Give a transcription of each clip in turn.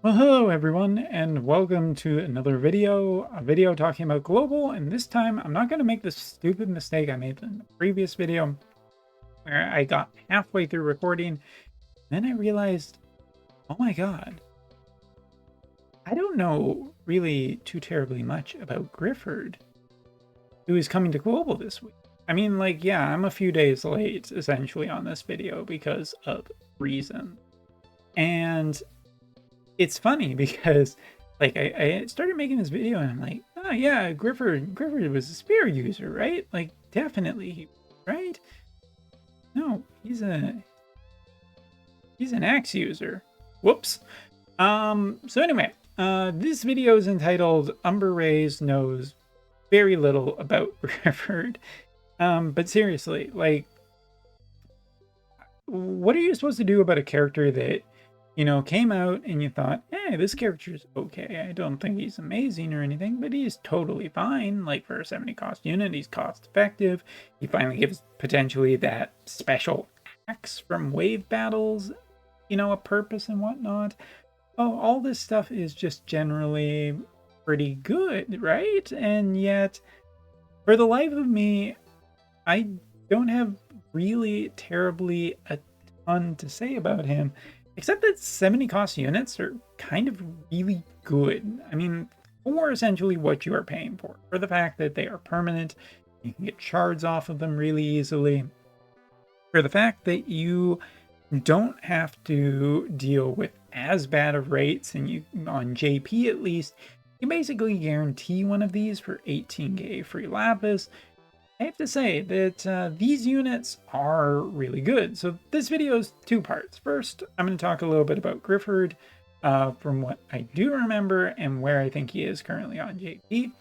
Well, hello everyone, and welcome to another video, a video talking about global, and this time I'm not going to make the stupid mistake I made in the previous video, where I got halfway through recording, then I realized, oh my god, I don't know really too terribly much about Grifford, who is coming to global this week. I mean, like, yeah, I'm a few days late, essentially, on this video because of reason. And it's funny because like I started making this video and I'm like, oh yeah, Grifford was a spear user, right? Like definitely, right? No, he's an axe user. Whoops. So anyway, this video is entitled Umber Rays knows very little about Grifford. But seriously, like, what are you supposed to do about a character that came out and you thought, hey, this character's okay. I don't think he's amazing or anything, but he's totally fine. Like for a 70 cost unit, he's cost effective. He finally gives potentially that special axe from wave battles, a purpose and whatnot. Oh, all this stuff is just generally pretty good, right? And yet, for the life of me, I don't have really terribly a ton to say about him. Except that 70 cost units are kind of really good. I mean, for essentially what you are paying for the fact that they are permanent, you can get shards off of them really easily, for the fact that you don't have to deal with as bad of rates, and you on JP at least, you basically guarantee one of these for 18k free lapis. I have to say that these units are really good. So this video is two parts. First, I'm going to talk a little bit about Grifford from what I do remember and where I think he is currently on JP.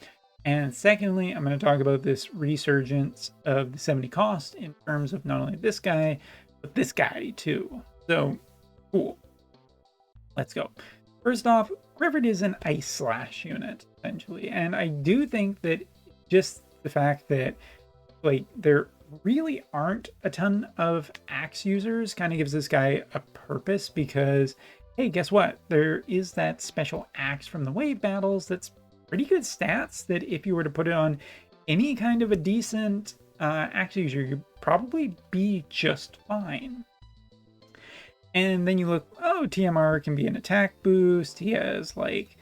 And secondly, I'm going to talk about this resurgence of the 70 cost in terms of not only this guy, but this guy too. So, cool. Let's go. First off, Grifford is an ice slash unit, essentially. And I do think that just the fact that like there really aren't a ton of axe users kind of gives this guy a purpose, because hey, guess what, there is that special axe from the wave battles that's pretty good stats that if you were to put it on any kind of a decent axe user, you'd probably be just fine. And then you look, oh, TMR can be an attack boost. He has like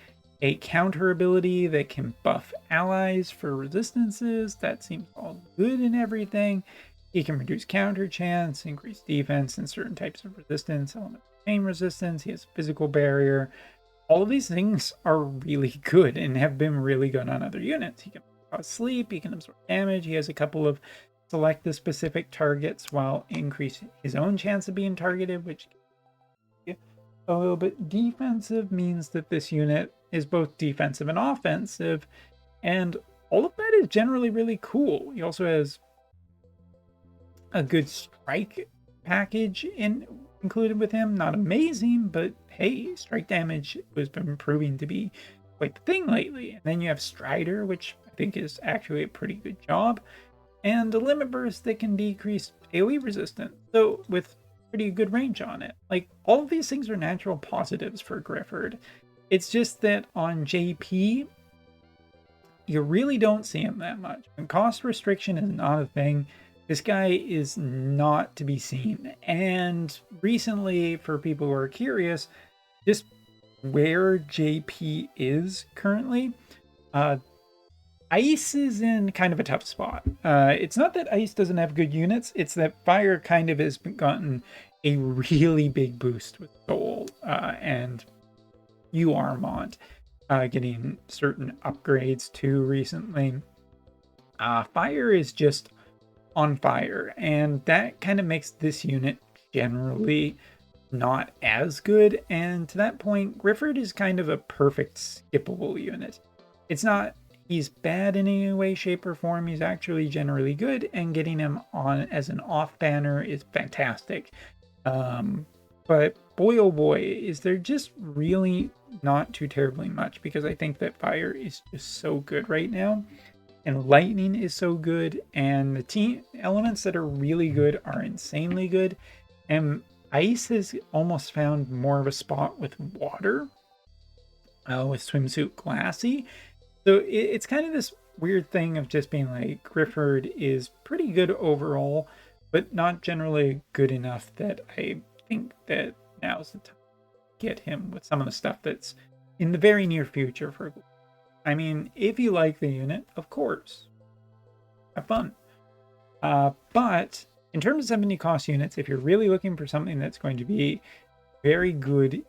a counter ability that can buff allies for resistances. That seems all good and everything. He can reduce counter chance, increase defense and certain types of resistance, element pain resistance. He has physical barrier. All of these things are really good and have been really good on other units. He can cause sleep, he can absorb damage. He has a couple of select the specific targets while increase his own chance of being targeted, which a little bit defensive, means that this unit is both defensive and offensive, and all of that is generally really cool. He also has a good strike package included with him. Not amazing, but hey, strike damage has been proving to be quite the thing lately. And then you have Strider, which I think is actually a pretty good job, and a limit burst that can decrease AoE resistance, so with pretty good range on it. Like, all of these things are natural positives for Grifford. It's just that on JP, you really don't see him that much. And cost restriction is not a thing. This guy is not to be seen. And recently, for people who are curious, just where JP is currently, Ice is in kind of a tough spot. It's not that Ice doesn't have good units, it's that Fire kind of has gotten a really big boost with Soul and Armont getting certain upgrades too recently. Fire is just on fire, and that kind of makes this unit generally not as good. And to that point, Grifford is kind of a perfect skippable unit. It's not he's bad in any way, shape, or form. He's actually generally good, and getting him on as an off banner is fantastic. But boy, oh boy, is there just really not too terribly much, because I think that Fire is just so good right now, and Lightning is so good, and the team elements that are really good are insanely good, and Ice has almost found more of a spot with Water, with swimsuit glassy. So it's kind of this weird thing of just being like Grifford is pretty good overall, but not generally good enough that I think that now's the time to get him with some of the stuff that's in the very near future for. I mean, if you like the unit, of course, have fun. But in terms of 70 cost units, if you're really looking for something that's going to be very good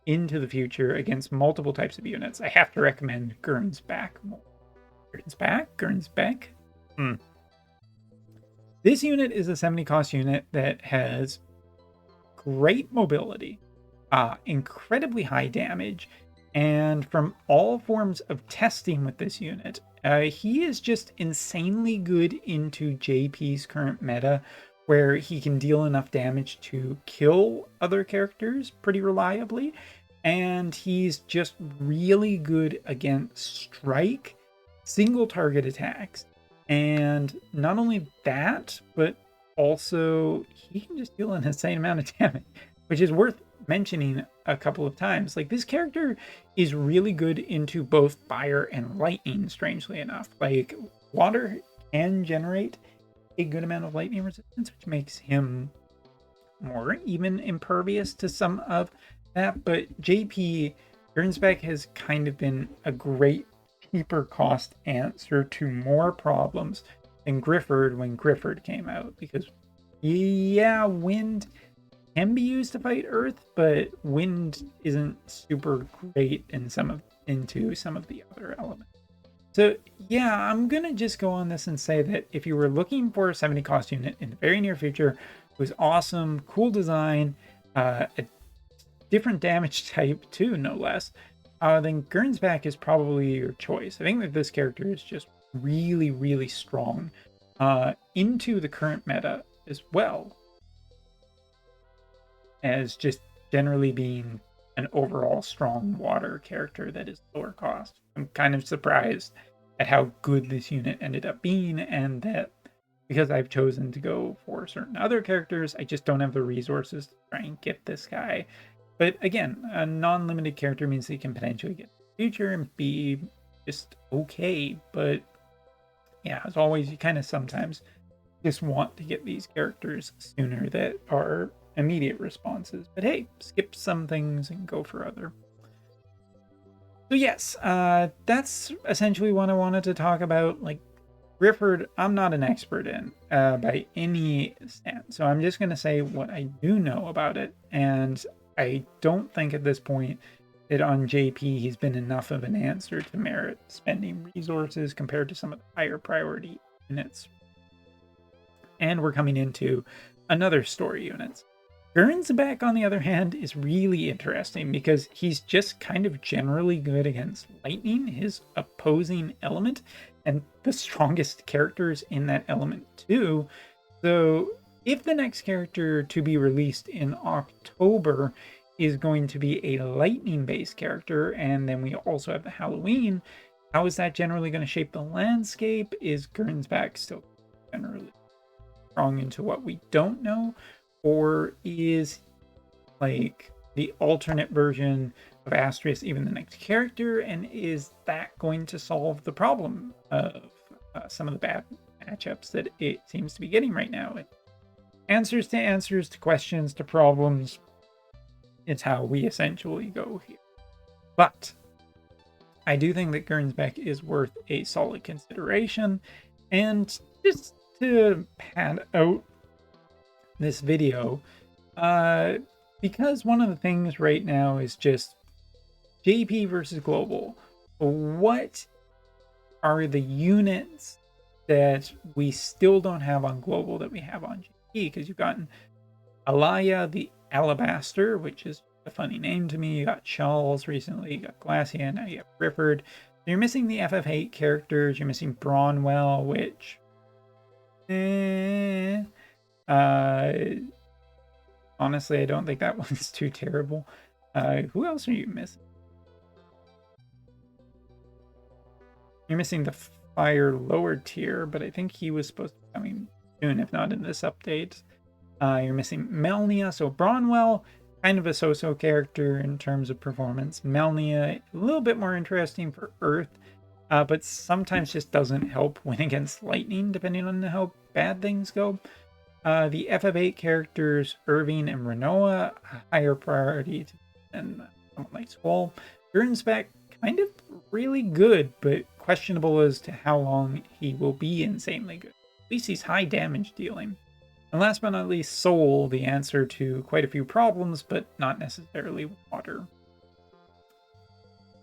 into the future against multiple types of units, I have to recommend Gurn's Back. Gurn's Back? This unit is a 70 cost unit that has great mobility, incredibly high damage, and from all forms of testing with this unit, he is just insanely good into JP's current meta, where he can deal enough damage to kill other characters pretty reliably, and he's just really good against strike, single target attacks. And not only that, but also he can just deal an insane amount of damage, which is worth mentioning a couple of times. Like, this character is really good into both fire and lightning, strangely enough. Like, water can generate a good amount of lightning resistance, which makes him more even impervious to some of that. But JP Gernsback has kind of been a great cheaper cost answer to more problems than Grifford when Grifford came out, because yeah, wind can be used to fight earth, but wind isn't super great in into some of the other elements. So yeah, I'm gonna just go on this and say that if you were looking for a 70 cost unit in the very near future, it was awesome, cool design, a different damage type too, no less, then Gernsback is probably your choice. I think that this character is just really, really strong into the current meta, as well as just generally being an overall strong water character that is lower cost. I'm kind of surprised at how good this unit ended up being, and that because I've chosen to go for certain other characters, I just don't have the resources to try and get this guy. But again, a non-limited character means that you can potentially get in the future and be just okay. But yeah, as always, you kind of sometimes just want to get these characters sooner that are immediate responses. But hey, skip some things and go for other. So yes, that's essentially what I wanted to talk about. Like, Grifford, I'm not an expert in by any stance, so I'm just going to say what I do know about it, and I don't think at this point that on JP he's been enough of an answer to merit spending resources compared to some of the higher priority units. And we're coming into another story units. Gernsback, on the other hand, is really interesting because he's just kind of generally good against lightning, his opposing element, and the strongest characters in that element too. So if the next character to be released in October is going to be a lightning-based character, and then we also have the Halloween, how is that generally going to shape the landscape? Is Gernsback still generally strong into what we don't know? Or is, like, the alternate version of Asterisk even the next character? And is that going to solve the problem of some of the bad matchups that it seems to be getting right now? Answers to questions to problems. It's how we essentially go here. But I do think that Gernsback is worth a solid consideration. And just to pad out this video, because one of the things right now is just JP versus Global. What are the units that we still don't have on Global that we have on JP? Because you've gotten Alaya the Alabaster, which is a funny name to me. You got Charles recently, you got Glacian, now you have Grifford. You're missing the FF8 characters, you're missing Bronwell, which honestly, I don't think that one's too terrible. Who else are you missing? You're missing the Fire lower tier, but I think he was supposed to be coming soon, if not in this update. You're missing Melnia, so Bronwell, kind of a so-so character in terms of performance. Melnia, a little bit more interesting for Earth, but sometimes just doesn't help win against Lightning, depending on how bad things go. The FF8 characters, Irving and Renoa, higher priority than someone like Squall. Burnspec, kind of really good, but questionable as to how long he will be insanely good. At least he's high damage dealing. And last but not least, Soul, the answer to quite a few problems, but not necessarily water.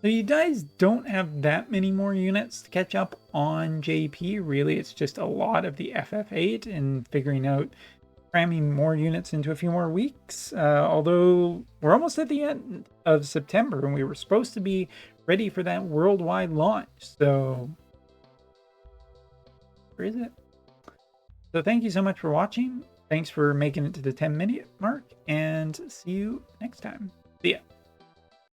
So you guys don't have that many more units to catch up on JP. Really, it's just a lot of the FF8 and figuring out cramming more units into a few more weeks. Although we're almost at the end of September and we were supposed to be ready for that worldwide launch. So where is it? So thank you so much for watching. Thanks for making it to the 10-minute mark, and see you next time. See ya.